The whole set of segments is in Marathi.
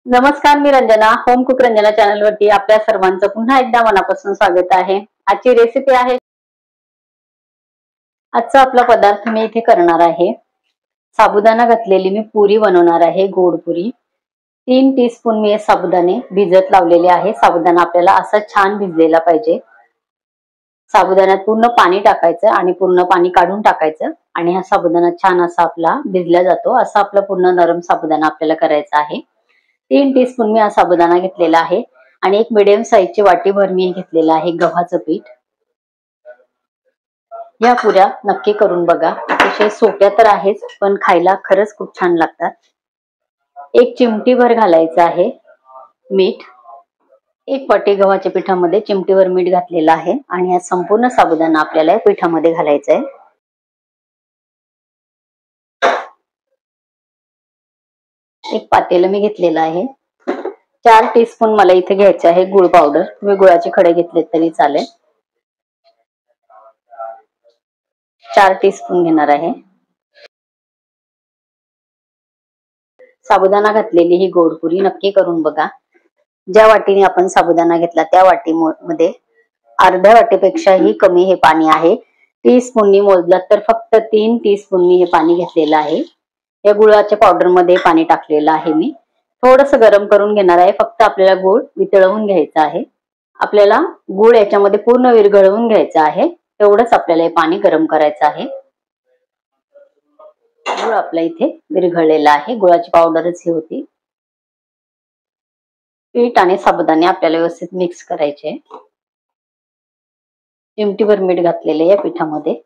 नमस्कार, मी Ranjana. Home cook Ranjana channel वरती आपल्या सर्वांचं पुन्हा एकदा मनापासून स्वागत आहे. आजची रेसिपी आहे, आजचा आपला पदार्थ मी इथे करणार आहे साबुदाणा घातलेली मी पुरी बनवणार आहे, गोड पुरी. 3 टीस्पून मी साबुदाणे भिजत लावलेले आहे. साबुदाणा आपल्याला असा छान भिजलेला पाहिजे. साबुदाण्यात पूर्ण पाणी टाकायचं आणि पूर्ण पाणी काढून टाकायचं आणि हा साबुदाणा छान असा आपला भिजला जातो. असा आपला पूर्ण नरम साबुदाणा आपल्याला करायचा आहे. 3 टीस्पून मी हा साबुदाणा घेतलेला आहे आणि एक मीडियम साईजची वाटीभर मी घेतलेलं आहे गव्हाचं पीठ. या पुऱ्या नक्की करून बघा. अतिशय सोप्या तर आहेच, पण खायला खरंच खूप छान लागतात. 1 चिमटीभर घालायचं आहे मीठ. 1 वाटी गव्हाच्या पिठामध्ये चिमटीभर मीठ घातलेलं आहे आणि हा संपूर्ण साबुदाणा आपल्याला या पिठामध्ये घालायचा आहे. एक पातेलं मी घेतलेलं आहे. 4 टीस्पून मला इथे घ्यायचे आहे गुळ पावडर. तुम्ही गुळाचे खडे घेतले तरी चालेल. 4 टीस्पून घेणार आहे. साबुदाणा घातलेली ही गोड पुरी नक्की करून बघा. ज्या वाटीने आपण साबुदाणा घेतला त्या वाटीमध्ये अर्ध्या वाटीपेक्षाही कमी हे पाणी आहे. टीस्पूननी मोजलात तर फक्त 3 टीस्पून मी हे पाणी घेतलेलं आहे. या गुळाच्या पावडर मध्ये पाणी टाकलेलं आहे मी. थोडंसं गरम करून घेणार आहे. फक्त आपल्याला गुळ वितळवून घ्यायचा आहे. आपल्याला गुळ याच्यामध्ये पूर्ण विरघळवून घ्यायचा आहे. तेवढंच आपल्याला हे पाणी गरम करायचं आहे. गुळ आपल्या इथे विरघळलेला आहे. गुळाची पावडरच ही होती. पीठ आणि साबुदाणे आपल्याला व्यवस्थित मिक्स करायचे. चिमटीभर मीठ घातलेले या पिठामध्ये.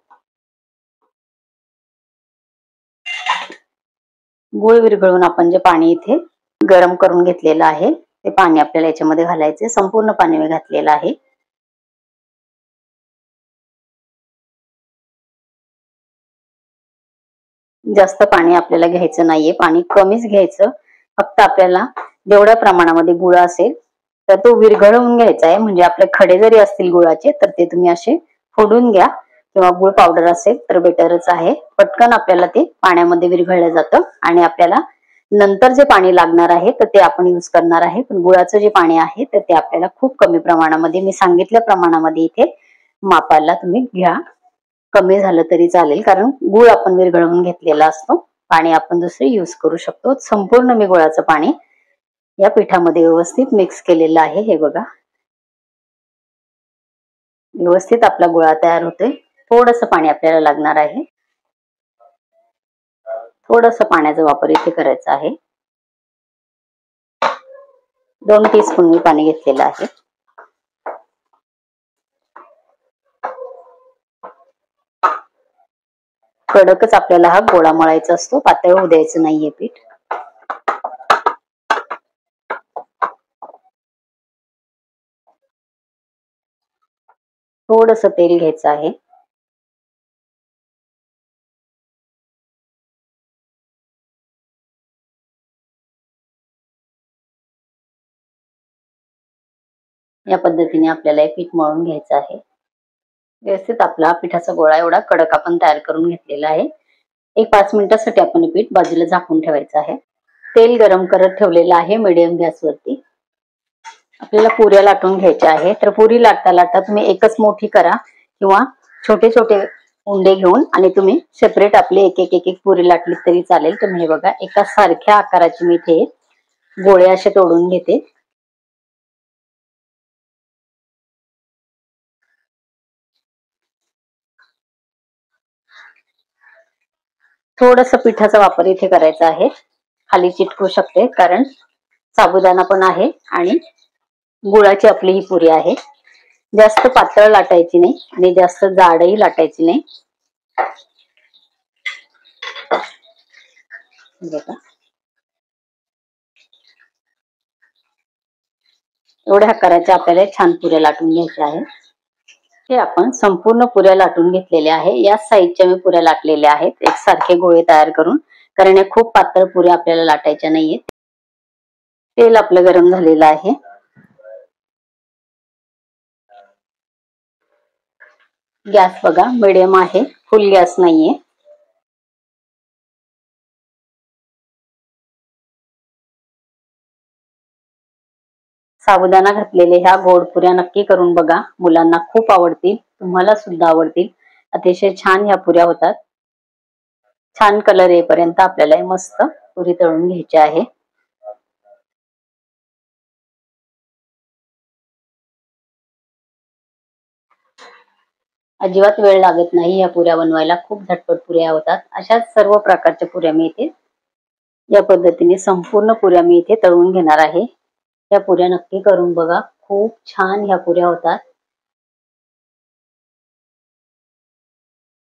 गुळ विरघळून आपण जे पाणी इथे गरम करून घेतलेलं आहे ते पाणी आपल्याला याच्यामध्ये घालायचे. संपूर्ण पाणी मी घातलेलं आहे. जास्त पाणी आपल्याला घ्यायचं नाहीये, पाणी कमीच घ्यायचं. फक्त आपल्याला जेवढ्या प्रमाणामध्ये गुळ असेल तर तो विरघळवून घ्यायचा आहे. म्हणजे आपले खडे जरी असतील गुळाचे तर ते तुम्ही असे फोडून घ्या, किंवा गुळ पावडर असेल तर बेटरच आहे. पटकन आपल्याला ते पाण्यामध्ये विरघळलं जातं आणि आपल्याला नंतर जे पाणी लागणार आहे तर ते आपण यूज करणार आहे. पण गुळाचं जे पाणी आहे तर ते आपल्याला खूप कमी प्रमाणामध्ये, मी सांगितल्या प्रमाणामध्ये इथे मापाला तुम्ही घ्या. कमी झालं तरी चालेल, कारण गुळ आपण विरघळवून घेतलेला असतो. पाणी आपण दुसरे यूज करू शकतो. संपूर्ण मी गुळाचं पाणी या पिठामध्ये व्यवस्थित मिक्स केलेलं आहे. हे बघा, व्यवस्थित आपला गोळा तयार होतोय. थोडंसं पाणी आपल्याला लागणार आहे. थोडंसं पाण्याचा वापर इथे करायचा आहे. 2 टीस्पून मी पाणी घेतलेलं आहे. कडकच आपल्याला हा गोळा मळायचा असतो, पातळ होऊ द्यायचं नाहीये पीठ. थोडंसं तेल घ्यायचं आहे. या पद्धतीने आपल्याला हे पीठ मळून घ्यायचं आहे. व्यवस्थित आपला पिठाचा गोळा एवढा कडक आपण तयार करून घेतलेला आहे. एक 5 मिनिटांसाठी आपण हे पीठ बाजूला झाकून ठेवायचं आहे. तेल गरम करत ठेवलेलं आहे मीडियम गॅसवरती. आपल्याला पुऱ्या लाटून घ्यायच्या आहे. तर पुरी लाटता लाटता तुम्ही एकच मोठी करा, किंवा छोटे छोटे उंडे घेऊन आणि तुम्ही सेपरेट आपले एक एक पुरी लाटली तरी चालेल. तुम्ही हे बघा, एका सारख्या आकाराची मी इथे गोळे असे तोडून घेते. थोडस पिठाचा वापर इथे करायचा आहे. खाली चिटकू शकते, कारण साबुदाणा पण आहे आणि गुळाची आपली ही पुरी आहे. जास्त पातळ लाटायची नाही आणि जास्त जाडही लाटायची नाही. बघा, एवढ्या आकाराच्या आपल्याला छान पुऱ्या लाटून घ्यायच्या आहे. हे आपण संपूर्ण पुऱ्या लाटून घेतलेल्या आहे. या साईजच्या मी पुऱ्या लाटलेल्या आहेत, एकसारखे गोळे तयार करून, कारण या खूप पातळ पुऱ्या आपल्याला लाटायच्या नाहीयेत. तेल आपलं गरम झालेलं आहे. गॅस बघा मिडियम आहे, फुल गॅस नाहीये. साबुदाणा घातलेले ह्या गोड पुऱ्या नक्की करून बघा, मुलांना खूप आवडतील, तुम्हाला सुद्धा आवडतील. अतिशय छान ह्या पुऱ्या होतात. छान कलर येईपर्यंत आपल्याला मस्त पुरी तळून घ्यायची आहे. अजिबात वेळ लागत नाही या पुऱ्या बनवायला, खूप झटपट पुऱ्या होतात. अशाच सर्व प्रकारच्या पुऱ्या मी इथे या पद्धतीने संपूर्ण पुऱ्या मी इथे तळून घेणार आहे. या पुऱ्या नक्की करून बघा, खूप छान ह्या पुऱ्या होतात.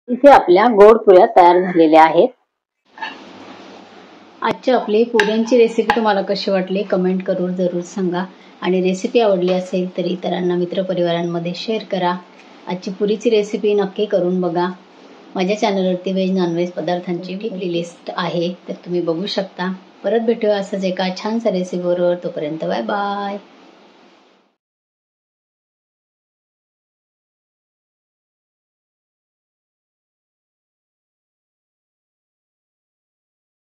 इथे आपल्या गोड पुऱ्या तयार झालेल्या आहेत. आजची आपली पुऱ्यांची रेसिपी तुम्हाला कशी वाटली कमेंट करून जरूर सांगा. आणि रेसिपी आवडली असेल तर इतरांना मित्रपरिवारांमध्ये शेअर करा. आजची पुरीची रेसिपी नक्की करून बघा. माझ्या चॅनलवरती व्हेज नॉनव्हेज पदार्थांची लिस्ट आहे, तर तुम्ही बघू शकता. परत भेटूया असंच एका छानसा रेसिपीबरोबर. तोपर्यंत बाय बाय.